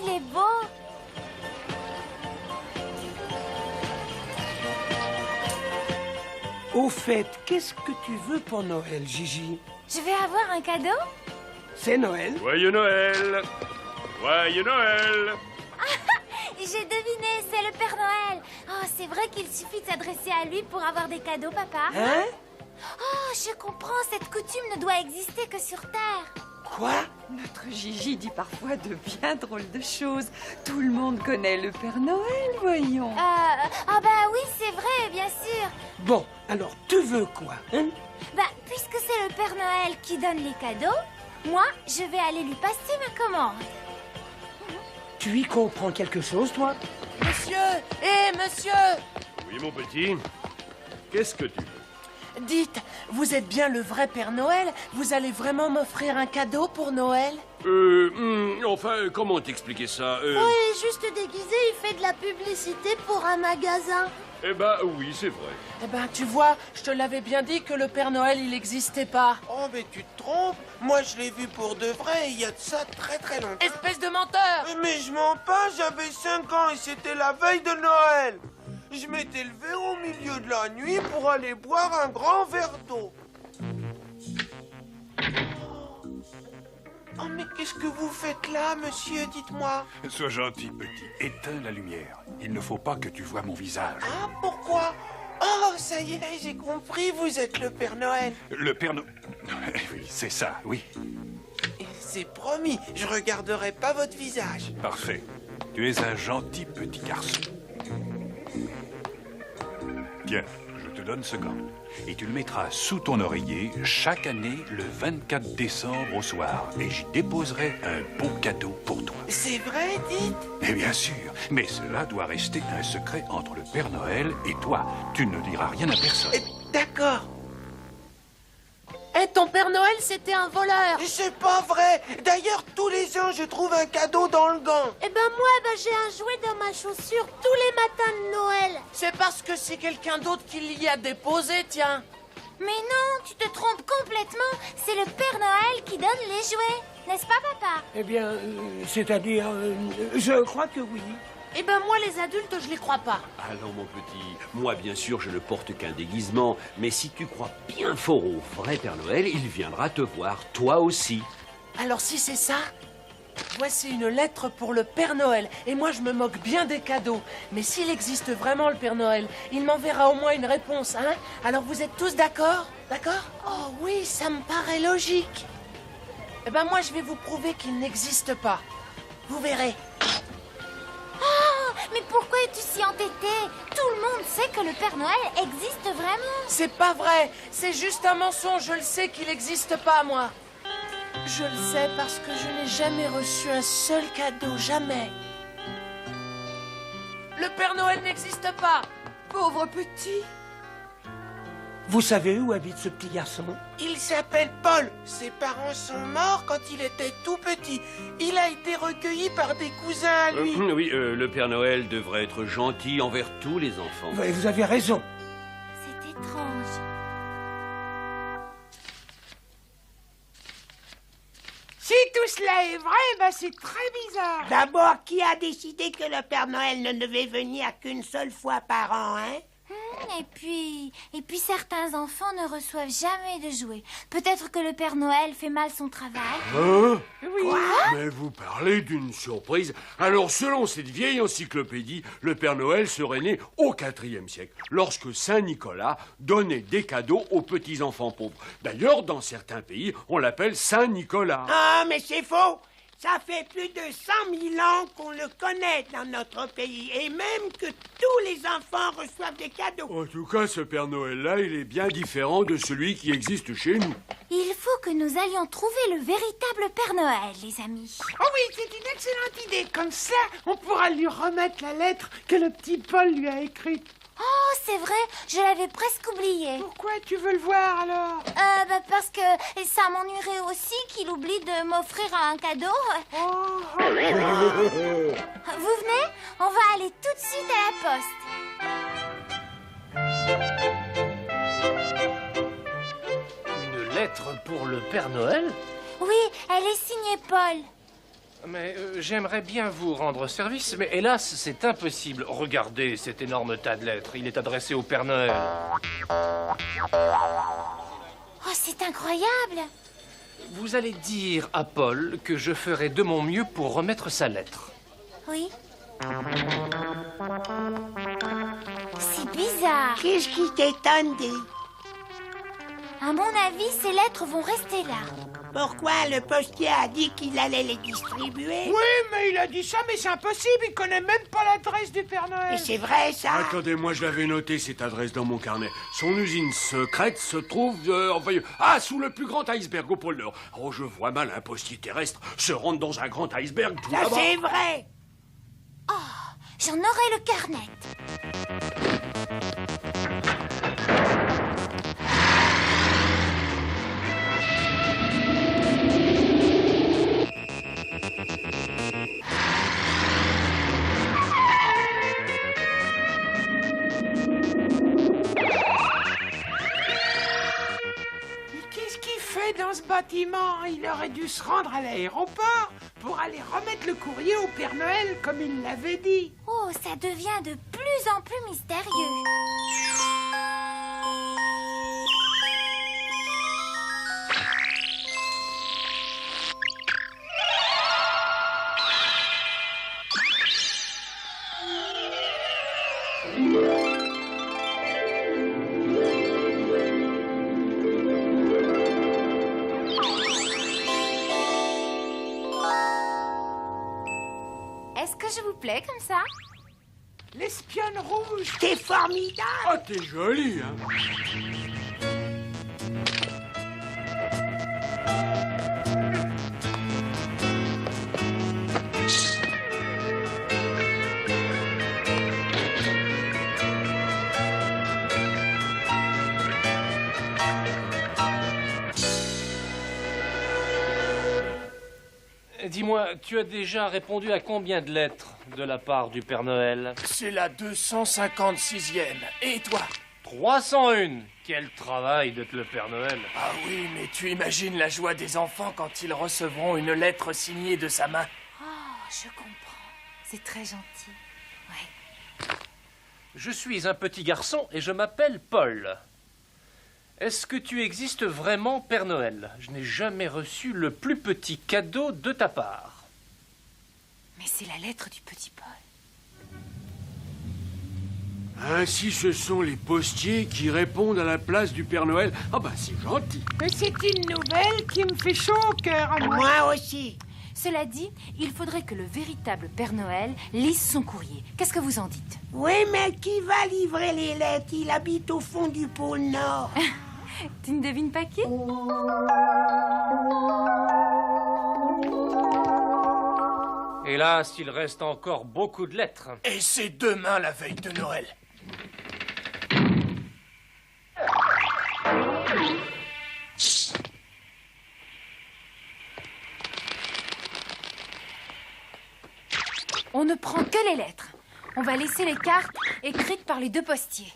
il est beau. Au fait, qu'est-ce que tu veux pour Noël, Gigi? Je vais avoir un cadeau? C'est Noël. Joyeux Noël! Joyeux Noël! J'ai deviné, c'est le Père Noël. Oh, c'est vrai qu'il suffit de s'adresser à lui pour avoir des cadeaux, papa. Hein? Oh, je comprends, cette coutume ne doit exister que sur Terre. Quoi? Notre Gigi dit parfois de bien drôles de choses. Tout le monde connaît le Père Noël, voyons. Ah bah oui, c'est vrai, bien sûr. Bon, alors tu veux quoi, hein? Bah, puisque c'est le Père Noël qui donne les cadeaux, moi, je vais aller lui passer ma commande. Tu y comprends quelque chose, toi? Monsieur! Monsieur! Oui, mon petit. Qu'est-ce que tu veux? Dites, vous êtes bien le vrai Père Noël? Vous allez vraiment m'offrir un cadeau pour Noël? Enfin, comment t'expliquer ça? Il est juste déguisé, il fait de la publicité pour un magasin. Eh ben, oui, c'est vrai. Eh ben, tu vois, je te l'avais bien dit que le Père Noël, il n'existait pas. Oh, mais tu te trompes. Moi, je l'ai vu pour de vrai, il y a de ça très très longtemps. Espèce de menteur! Mais je mens pas, j'avais 5 ans et c'était la veille de Noël. Je m'étais levé au milieu de la nuit pour aller boire un grand verre d'eau. Oh, mais qu'est-ce que vous faites là, monsieur? Dites-moi. Sois gentil, petit. Éteins la lumière. Il ne faut pas que tu vois mon visage. Ah, pourquoi? Oh, ça y est, j'ai compris, vous êtes le Père Noël. Le Père Noël... Oui, c'est ça, oui. Et c'est promis, je regarderai pas votre visage. Parfait. Tu es un gentil petit garçon. Tiens, je te donne ce gant. Et tu le mettras sous ton oreiller chaque année le 24 décembre au soir. Et j'y déposerai un beau cadeau pour toi. C'est vrai, dites? Et bien sûr, mais cela doit rester un secret entre le Père Noël et toi. Tu ne diras rien à personne. D'accord. Eh, ton Père Noël, c'était un voleur! C'est pas vrai. D'ailleurs, tous les ans, je trouve un cadeau dans le gant. Eh ben moi, j'ai un jouet dans ma chaussure tous les matins de Noël. C'est parce que c'est quelqu'un d'autre qui l'y a déposé, tiens. Mais non, tu te trompes complètement. C'est le Père Noël qui donne les jouets. N'est-ce pas, papa? Eh bien, c'est-à-dire, je crois que oui. Eh ben moi, les adultes, je les crois pas. Alors mon petit, moi bien sûr je ne porte qu'un déguisement, mais si tu crois bien fort au vrai Père Noël, il viendra te voir, toi aussi. Alors si c'est ça, voici une lettre pour le Père Noël. Et moi, je me moque bien des cadeaux. Mais s'il existe vraiment le Père Noël, il m'enverra au moins une réponse, hein? Alors vous êtes tous d'accord? D'accord? Oh oui, ça me paraît logique. Eh ben moi, je vais vous prouver qu'il n'existe pas. Vous verrez. Oh, mais pourquoi es-tu si entêté? Tout le monde sait que le Père Noël existe vraiment. C'est pas vrai. C'est juste un mensonge. Je le sais qu'il n'existe pas, moi. Je le sais parce que je n'ai jamais reçu un seul cadeau. Jamais. Le Père Noël n'existe pas. Pauvre petit. Vous savez où habite ce petit garçon? Il s'appelle Paul. Ses parents sont morts quand il était tout petit. Il a été recueilli par des cousins à lui. Oui, le Père Noël devrait être gentil envers tous les enfants. Vous avez raison. C'est étrange. Si tout cela est vrai, c'est très bizarre. D'abord, qui a décidé que le Père Noël ne devait venir qu'une seule fois par an, hein? Et puis certains enfants ne reçoivent jamais de jouets. Peut-être que le Père Noël fait mal son travail. Hein? Oui. Mais vous parlez d'une surprise. Alors, selon cette vieille encyclopédie, le Père Noël serait né au IVe siècle, lorsque Saint Nicolas donnait des cadeaux aux petits-enfants pauvres. D'ailleurs, dans certains pays, on l'appelle Saint Nicolas. Ah, mais c'est faux! Ça fait plus de 100 000 ans qu'on le connaît dans notre pays, et même que tous les enfants reçoivent des cadeaux. En tout cas, ce Père Noël-là, il est bien différent de celui qui existe chez nous. Il faut que nous allions trouver le véritable Père Noël, les amis. Oh oui, c'est une excellente idée. Comme ça, on pourra lui remettre la lettre que le petit Paul lui a écrite. Oh, c'est vrai, je l'avais presque oublié. Pourquoi tu veux le voir alors? Parce que ça m'ennuierait aussi qu'il oublie de m'offrir un cadeau. Vous venez? On va aller tout de suite à la poste. Une lettre pour le Père Noël? Oui, elle est signée Paul. Mais j'aimerais bien vous rendre service, mais hélas, c'est impossible. Regardez cet énorme tas de lettres. Il est adressé au Père Noël. Oh, c'est incroyable! Vous allez dire à Paul que je ferai de mon mieux pour remettre sa lettre. Oui. C'est bizarre. Qu'est-ce qui t'étonne, Dick? À mon avis, ces lettres vont rester là. Pourquoi le postier a dit qu'il allait les distribuer? Oui, mais il a dit ça, mais c'est impossible. Il connaît même pas l'adresse du Père Et Noël. c'est vrai, ça? Attendez, moi je l'avais noté cette adresse dans mon carnet. Son usine secrète se trouve sous le plus grand iceberg au pôle Nord. Oh, je vois mal un postier terrestre se rendre dans un grand iceberg tout Ça, là-bas. c'est vrai. J'en aurai le carnet. Mais qu'est-ce qu'il fait dans ce bâtiment? Il aurait dû se rendre à l'aéroport pour aller remettre le courrier au Père Noël, comme il l'avait dit. Oh, ça devient de plus en plus mystérieux. Est-ce que je vous plais comme ça? L'espionne rouge. T'es formidable. Ah, t'es jolie, hein. Dis-moi, tu as déjà répondu à combien de lettres de la part du Père Noël? C'est la 256e. Et toi? 301. Quel travail d'être le Père Noël. Ah oui, mais tu imagines la joie des enfants quand ils recevront une lettre signée de sa main. Oh, je comprends. C'est très gentil. Ouais. Je suis un petit garçon et je m'appelle Paul. Est-ce que tu existes vraiment, Père Noël? Je n'ai jamais reçu le plus petit cadeau de ta part. Mais c'est la lettre du petit Paul. Ainsi, ce sont les postiers qui répondent à la place du Père Noël. Ah bah, c'est gentil. Mais c'est une nouvelle qui me fait chaud au cœur à moi. Moi aussi. Cela dit, il faudrait que le véritable Père Noël lise son courrier. Qu'est-ce que vous en dites? Oui, mais qui va livrer les lettres? Il habite au fond du pôle Nord. Tu ne devines pas qui? Hélas, il reste encore beaucoup de lettres. Et c'est demain la veille de Noël. On ne prend que les lettres. On va laisser les cartes écrites par les deux postiers.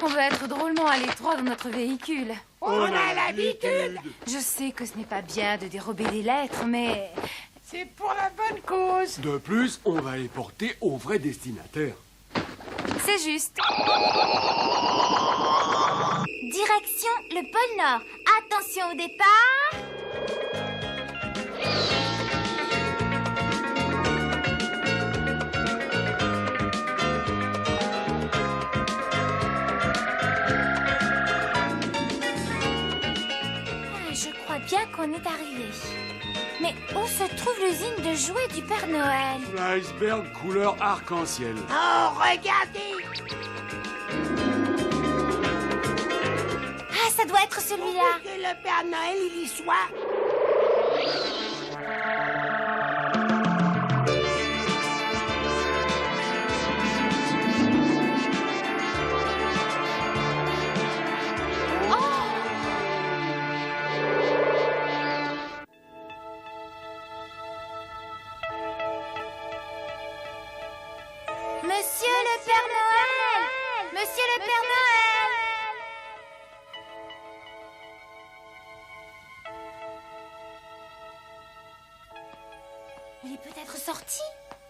On va être drôlement à l'étroit dans notre véhicule. On a l'habitude. Je sais que ce n'est pas bien de dérober des lettres, mais... C'est pour la bonne cause. De plus, on va les porter au vrai destinataire. C'est juste. Direction le pôle Nord. Attention au départ. Je crois bien qu'on est arrivé. Mais où se trouve l'usine de jouets du Père Noël? L'iceberg couleur arc-en-ciel. Oh, regardez. Ah, ça doit être celui-là. Que le Père Noël, il y soit. Monsieur le Père Noël! Monsieur le Père Noël! Il est peut-être sorti.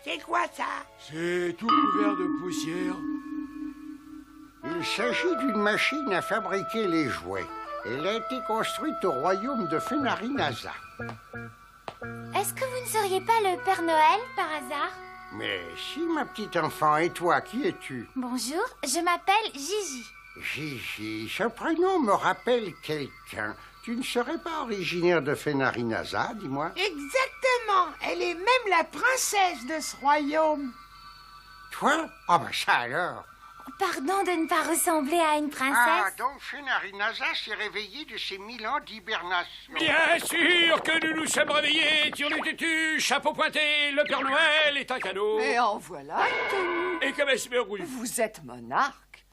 C'est quoi ça? C'est tout couvert de poussière. Il s'agit d'une machine à fabriquer les jouets. Elle a été construite au royaume de Fenari-Naza. Est-ce que vous ne seriez pas le Père Noël, par hasard? Mais si, ma petite enfant, et toi, qui es-tu? Bonjour, je m'appelle Gigi. Gigi, ce prénom me rappelle quelqu'un. Tu ne serais pas originaire de Fenari-Naza, dis-moi? Exactement. Elle est même la princesse de ce royaume. Toi? Ah ben ça alors! Pardon de ne pas ressembler à une princesse. Ah, donc Fenari-Naza s'est réveillé de ses 1000 ans d'hibernation. Bien sûr que nous nous sommes réveillés, turlututu, chapeau pointé, le Père Noël est un cadeau. Et en voilà une tenue. Et comme Esmeraude. Vous êtes monarque.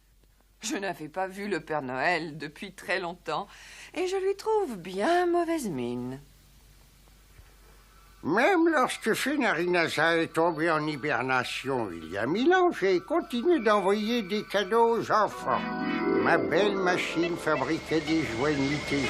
Je n'avais pas vu le Père Noël depuis très longtemps et je lui trouve bien mauvaise mine. Même lorsque Fenari-Naza est tombé en hibernation il y a 1000 ans, j'ai continué d'envoyer des cadeaux aux enfants. Ma belle machine fabriquait des jouets nuit et jour.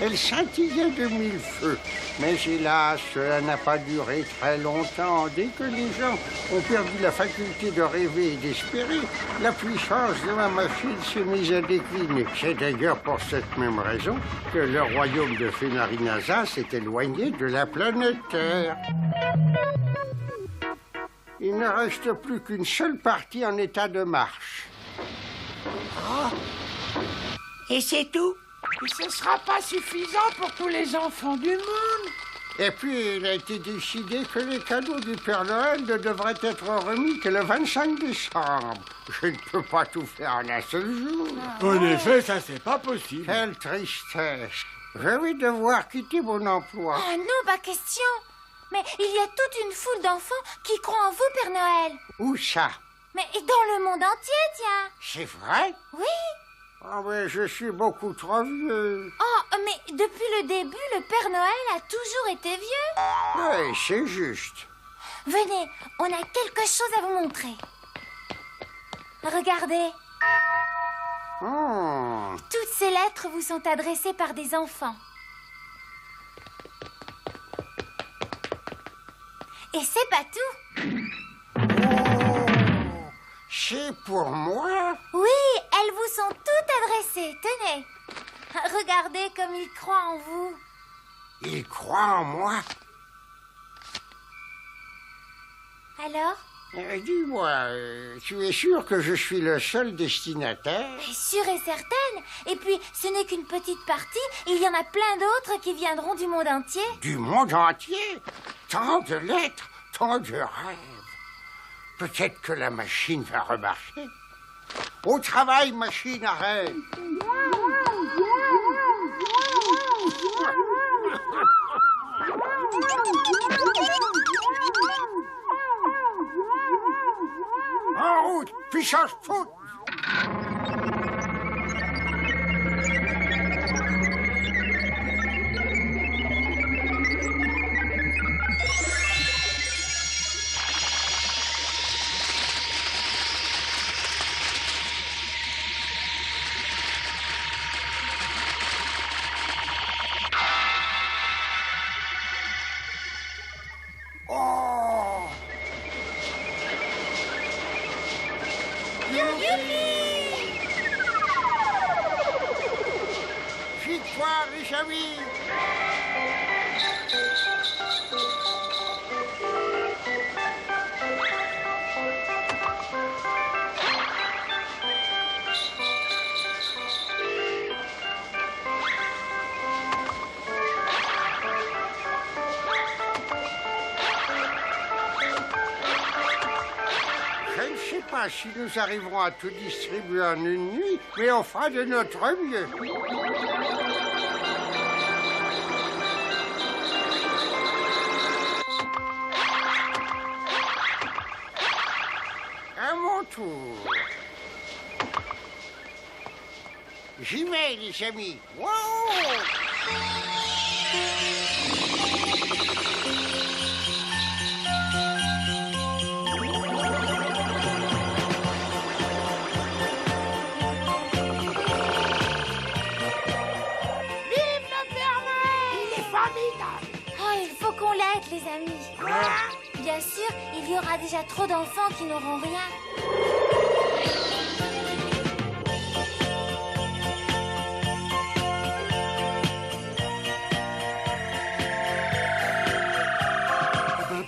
Elle scintillait de 1000 feux. Mais hélas, cela n'a pas duré très longtemps. Dès que les gens ont perdu la faculté de rêver et d'espérer, la puissance de ma machine s'est mise à décliner. C'est d'ailleurs pour cette même raison que le royaume de Fenari-Naza s'est éloigné de la planète Terre. Il ne reste plus qu'une seule partie en état de marche. Oh. Et c'est tout? Et ce sera pas suffisant pour tous les enfants du monde. Et puis, il a été décidé que les cadeaux du Père Noël ne devraient être remis que le 25 décembre. Je ne peux pas tout faire en un seul jour. En effet, ça, c'est pas possible. Quelle tristesse. Je vais devoir quitter mon emploi. Oh non, pas question. Mais il y a toute une foule d'enfants qui croient en vous, Père Noël. Où ça? Mais dans le monde entier, tiens. C'est vrai? Oui. Ah mais je suis beaucoup trop vieux. Oh, mais depuis le début, le Père Noël a toujours été vieux. Oui, c'est juste. Venez, on a quelque chose à vous montrer. Regardez. Oh. Toutes ces lettres vous sont adressées par des enfants. Et c'est pas tout. C'est pour moi? Oui, elles vous sont toutes adressées. Tenez. Regardez comme ils croient en vous. Il croit en moi? Alors? Dis-moi, tu es sûr que je suis le seul destinataire? Sûre et certaine. Et puis, ce n'est qu'une petite partie. Il y en a plein d'autres qui viendront du monde entier. Du monde entier? Tant de lettres, tant de rêves. Peut-être que la machine va remarcher. Au travail, machine, à rêve. En route, puissance foot. Victoire, les amis! Je ne sais pas si nous arriverons à tout distribuer en une nuit, mais on fera de notre mieux. À mon tour. J'y vais, les amis. Wow! qu'on l'aide, les amis. Bien sûr, il y aura déjà trop d'enfants qui n'auront rien.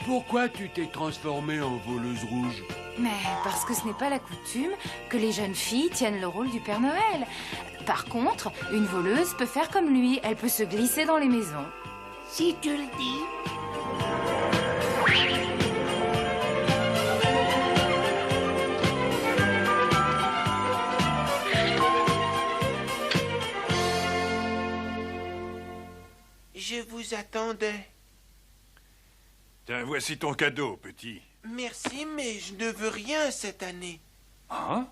Pourquoi tu t'es transformée en voleuse rouge? Mais parce que ce n'est pas la coutume que les jeunes filles tiennent le rôle du Père Noël. Par contre, une voleuse peut faire comme lui. Elle peut se glisser dans les maisons. Si tu le dis. Je vous attendais. Tiens, voici ton cadeau, petit. Merci, mais je ne veux rien cette année. Hein?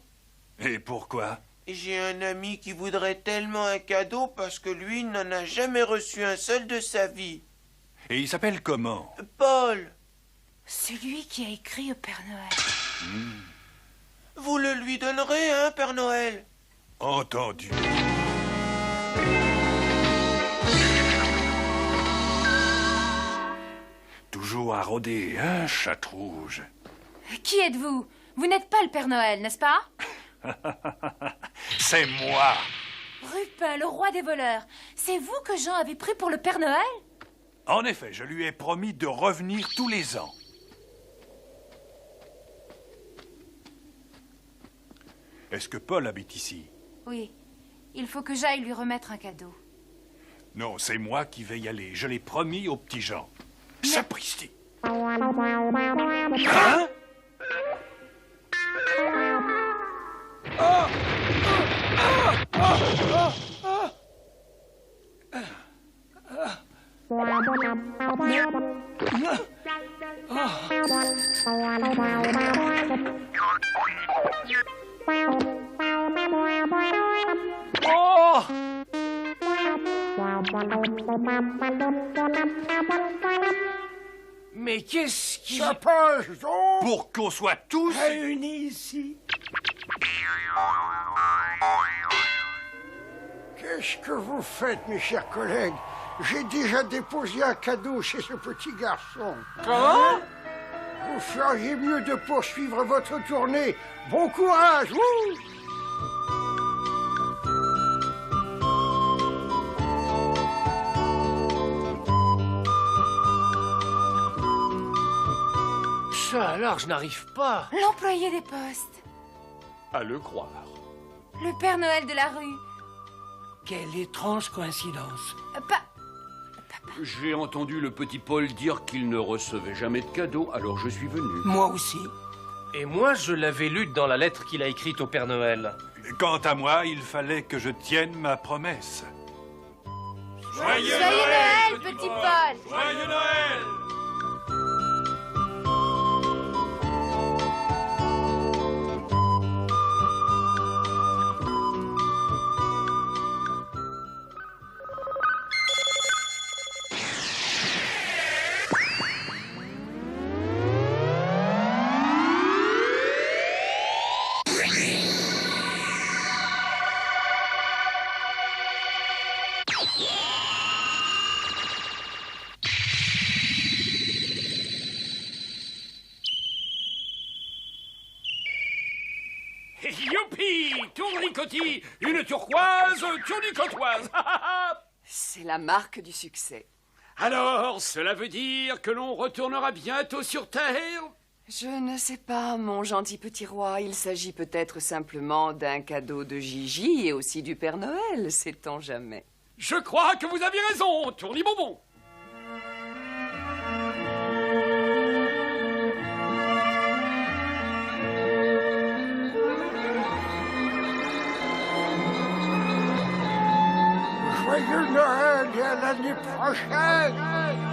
Et pourquoi? J'ai un ami qui voudrait tellement un cadeau parce que lui n'en a jamais reçu un seul de sa vie. Et il s'appelle comment? Paul. Celui qui a écrit au Père Noël. Vous le lui donnerez, hein, Père Noël? Entendu. Toujours à rôder, hein, chatte rouge? Qui êtes-vous? Vous n'êtes pas le Père Noël, n'est-ce pas? C'est moi. Rupin, le roi des voleurs. C'est vous que Jean avait pris pour le Père Noël? En effet, je lui ai promis de revenir tous les ans. Est-ce que Paul habite ici? Oui. Il faut que j'aille lui remettre un cadeau. Non, c'est moi qui vais y aller. Je l'ai promis au petit Jean. Sapristi! Hein? Mais qu'est-ce qui... Ça passe donc Pour qu'on soit tous réunis ici. Qu'est-ce que vous faites, mes chers collègues? J'ai déjà déposé un cadeau chez ce petit garçon. Comment? Vous feriez mieux de poursuivre votre tournée. Bon courage, vous! Ça alors, je n'arrive pas. L'employé des postes. À le croire. Le Père Noël de la rue. Quelle étrange coïncidence. J'ai entendu le petit Paul dire qu'il ne recevait jamais de cadeaux, alors je suis venu. Moi aussi. Et moi, je l'avais lu dans la lettre qu'il a écrite au Père Noël. Quant à moi, il fallait que je tienne ma promesse. Joyeux Noël, petit Paul! Joyeux Noël! Youpi! Tournicotis! Une turquoise tournicotoise! C'est la marque du succès. Alors, cela veut dire que l'on retournera bientôt sur Terre? Je ne sais pas, mon gentil petit roi. Il s'agit peut-être simplement d'un cadeau de Gigi et aussi du Père Noël, sait-on jamais. Je crois que vous aviez raison, Tournibonbon. Joyeux Noël et à l'année prochaine!